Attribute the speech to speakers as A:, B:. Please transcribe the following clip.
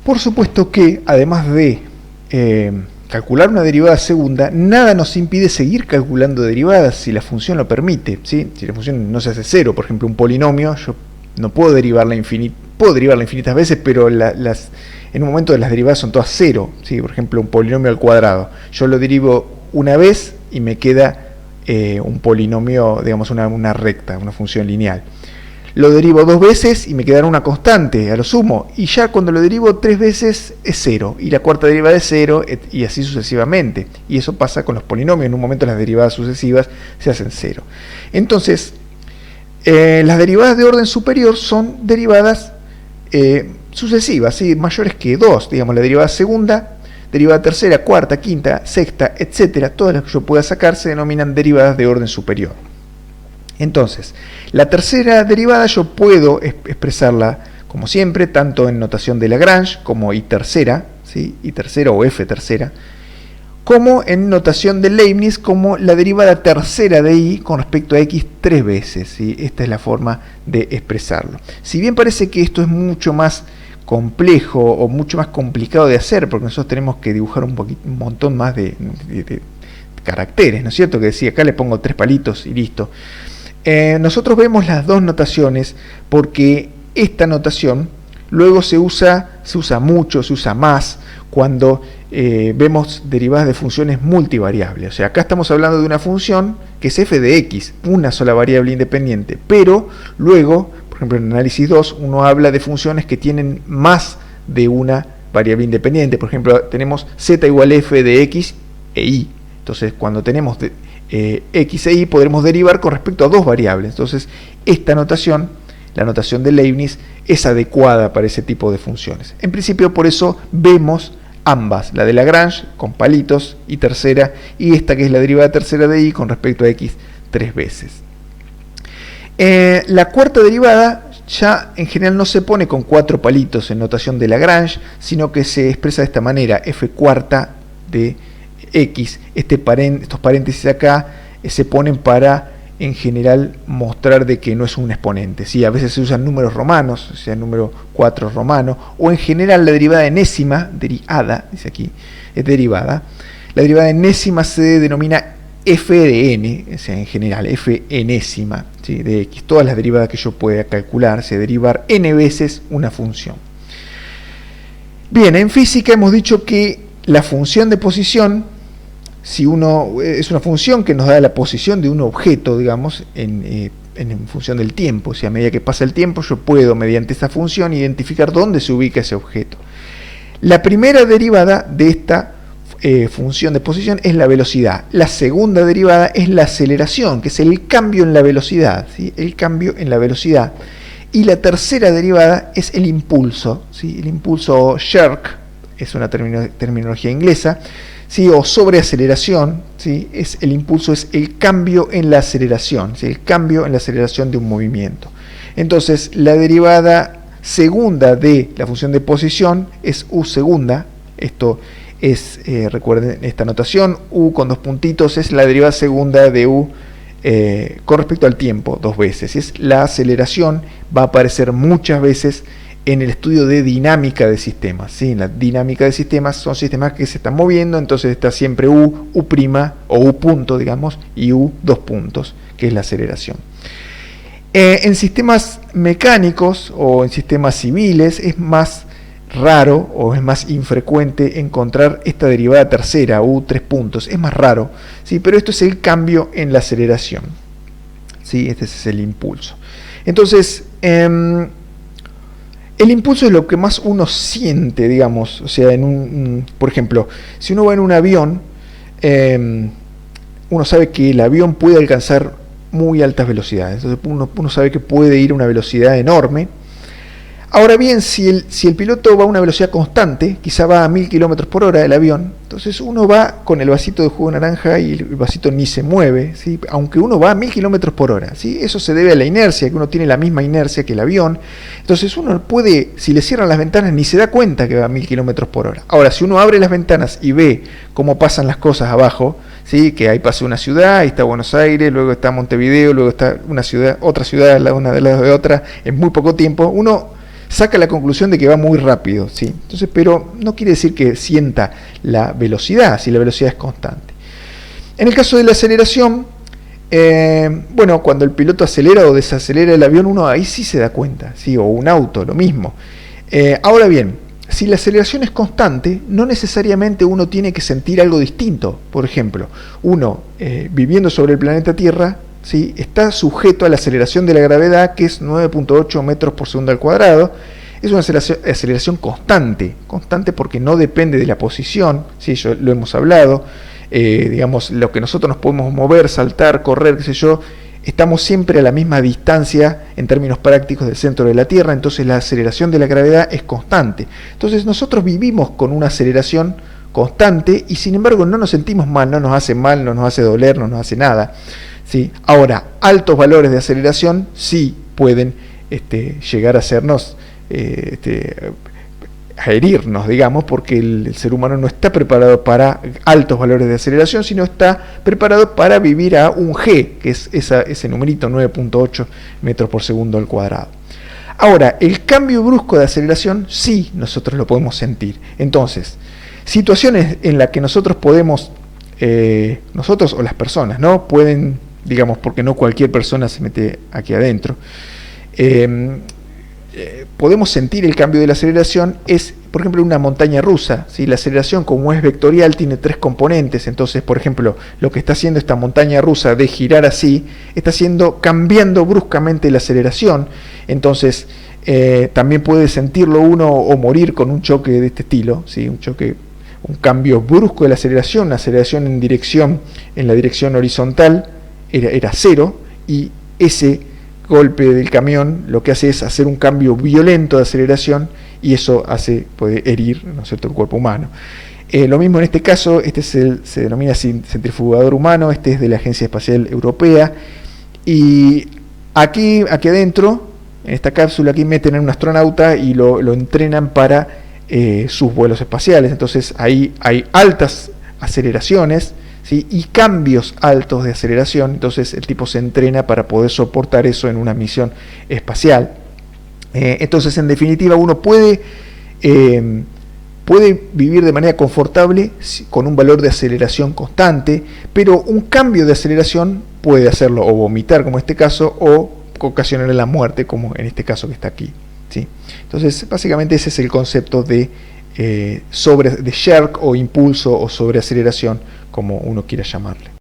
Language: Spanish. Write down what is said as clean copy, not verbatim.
A: Por supuesto que, además de calcular una derivada segunda, nada nos impide seguir calculando derivadas si la función lo permite, ¿sí? Si la función no se hace cero, por ejemplo, un polinomio, yo no puedo derivarla infinitas veces, pero en un momento las derivadas son todas cero, ¿sí? Por ejemplo, un polinomio al cuadrado. Yo lo derivo una vez y me queda un polinomio, digamos, una recta, una función lineal. Lo derivo dos veces y me quedará una constante, a lo sumo, y ya cuando lo derivo tres veces es cero, y la cuarta derivada es cero, y así sucesivamente. Y eso pasa con los polinomios, en un momento las derivadas sucesivas se hacen cero. Entonces, las derivadas de orden superior son derivadas sucesivas, ¿sí? Mayores que 2, digamos, la derivada segunda, derivada tercera, cuarta, quinta, sexta, etcétera, todas las que yo pueda sacar se denominan derivadas de orden superior. Entonces, la tercera derivada yo puedo expresarla, como siempre, tanto en notación de Lagrange, como I tercera, ¿sí? I tercera o F tercera, como en notación de Leibniz, como la derivada tercera de I con respecto a X tres veces, ¿sí? Esta es la forma de expresarlo. Si bien parece que esto es mucho más complejo o mucho más complicado de hacer, porque nosotros tenemos que dibujar un montón más de caracteres, ¿no es cierto? Que decía, acá le pongo 3 palitos y listo. Nosotros vemos las dos notaciones porque esta notación luego se usa mucho, se usa más cuando vemos derivadas de funciones multivariables. O sea, acá estamos hablando de una función que es f de x, una sola variable independiente, pero luego, por ejemplo en análisis 2, uno habla de funciones que tienen más de una variable independiente. Por ejemplo, tenemos z igual f de x e y. Entonces, cuando tenemos x e y, podremos derivar con respecto a dos variables. Entonces, esta notación, la notación de Leibniz, es adecuada para ese tipo de funciones. En principio, por eso vemos ambas, la de Lagrange con palitos y tercera, y esta que es la derivada tercera de y con respecto a x tres veces. La cuarta derivada ya en general no se pone con 4 palitos en notación de Lagrange, sino que se expresa de esta manera, f cuarta de x. Estos paréntesis acá se ponen para en general mostrar de que no es un exponente, ¿sí? A veces se usan números romanos, o sea, el número 4 romano, o en general la derivada enésima, derivada, dice aquí, es derivada. La derivada enésima se denomina f de n, o sea, en general, f enésima, ¿sí? De x. Todas las derivadas que yo pueda calcular, se derivar n veces una función. Bien, en física hemos dicho que la función de posición, si uno es una función que nos da la posición de un objeto, digamos, en función del tiempo. O sea, a medida que pasa el tiempo, yo puedo, mediante esta función, identificar dónde se ubica ese objeto. La primera derivada de esta función de posición es la velocidad. La segunda derivada es la aceleración, que es el cambio en la velocidad, ¿sí? El cambio en la velocidad. Y la tercera derivada es el impulso, ¿sí? El impulso jerk, es una terminología inglesa, ¿sí? O sobreaceleración, ¿sí? El impulso es el cambio en la aceleración, ¿sí? El cambio en la aceleración de un movimiento. Entonces, la derivada segunda de la función de posición es u segunda. Esto es, recuerden esta notación, u con 2 puntitos es la derivada segunda de u con respecto al tiempo, 2 veces. Es la aceleración, va a aparecer muchas veces en el estudio de dinámica de sistemas, ¿sí? En la dinámica de sistemas son sistemas que se están moviendo, entonces está siempre u prima o u punto, digamos, y u 2 puntos, que es la aceleración. En sistemas mecánicos o en sistemas civiles es más raro o es más infrecuente encontrar esta derivada tercera, u 3 puntos, es más raro, ¿sí? Pero esto es el cambio en la aceleración, ¿sí? Este es el impulso. Entonces, el impulso es lo que más uno siente, digamos, o sea, por ejemplo, si uno va en un avión, uno sabe que el avión puede alcanzar muy altas velocidades, entonces uno sabe que puede ir a una velocidad enorme. Ahora bien, si el piloto va a una velocidad constante, quizá va a 1000 km por hora el avión, entonces uno va con el vasito de jugo de naranja y el vasito ni se mueve, ¿sí? Aunque uno va a 1000 km por hora, ¿sí? Eso se debe a la inercia, que uno tiene la misma inercia que el avión. Entonces uno puede, si le cierran las ventanas, ni se da cuenta que va a 1000 km por hora. Ahora, si uno abre las ventanas y ve cómo pasan las cosas abajo, ¿sí? Que ahí pasa una ciudad, ahí está Buenos Aires, luego está Montevideo, luego está una ciudad, otra ciudad, una de las de otra, en muy poco tiempo, uno saca la conclusión de que va muy rápido, ¿sí? Entonces, pero no quiere decir que sienta la velocidad, si la velocidad es constante. En el caso de la aceleración, bueno, cuando el piloto acelera o desacelera el avión, uno ahí sí se da cuenta, ¿sí? O un auto, lo mismo. Ahora bien, si la aceleración es constante, no necesariamente uno tiene que sentir algo distinto. Por ejemplo, uno viviendo sobre el planeta Tierra, ¿sí? Está sujeto a la aceleración de la gravedad, que es 9.8 metros por segundo al cuadrado. Es una aceleración constante porque no depende de la posición, ¿sí? Eso lo hemos hablado. Digamos, lo que nosotros nos podemos mover, saltar, correr, qué sé yo, estamos siempre a la misma distancia en términos prácticos del centro de la Tierra, entonces la aceleración de la gravedad es constante. Entonces nosotros vivimos con una aceleración constante y sin embargo no nos sentimos mal, no nos hace mal, no nos hace doler, no nos hace nada, ¿sí? Ahora, altos valores de aceleración sí pueden llegar a hacernos a herirnos, digamos, porque el ser humano no está preparado para altos valores de aceleración, sino está preparado para vivir a un G, que es ese numerito 9.8 metros por segundo al cuadrado. Ahora, el cambio brusco de aceleración sí nosotros lo podemos sentir. Entonces, situaciones en las que nosotros podemos, nosotros o las personas, ¿no? Pueden, digamos, porque no cualquier persona se mete aquí adentro, podemos sentir el cambio de la aceleración es, por ejemplo, una montaña rusa, ¿sí? La aceleración, como es vectorial, tiene tres componentes. Entonces, por ejemplo, lo que está haciendo esta montaña rusa de girar así, está cambiando bruscamente la aceleración. Entonces, también puede sentirlo uno o morir con un choque de este estilo, ¿sí? Un cambio brusco de la aceleración, una aceleración en la dirección horizontal era cero, y ese golpe del camión lo que hace es hacer un cambio violento de aceleración y eso puede herir, ¿no es cierto?, el cuerpo humano. Lo mismo en este caso, se denomina centrifugador humano, este es de la Agencia Espacial Europea, y aquí adentro, en esta cápsula, aquí meten a un astronauta y lo entrenan para sus vuelos espaciales. Entonces ahí hay altas aceleraciones, ¿sí? Y cambios altos de aceleración. Entonces el tipo se entrena para poder soportar eso en una misión espacial. Entonces, en definitiva, uno puede vivir de manera confortable con un valor de aceleración constante, pero un cambio de aceleración puede hacerlo o vomitar, como en este caso, o ocasionar la muerte, como en este caso que está aquí, ¿sí? Entonces, básicamente ese es el concepto de jerk o impulso o sobreaceleración, como uno quiera llamarle.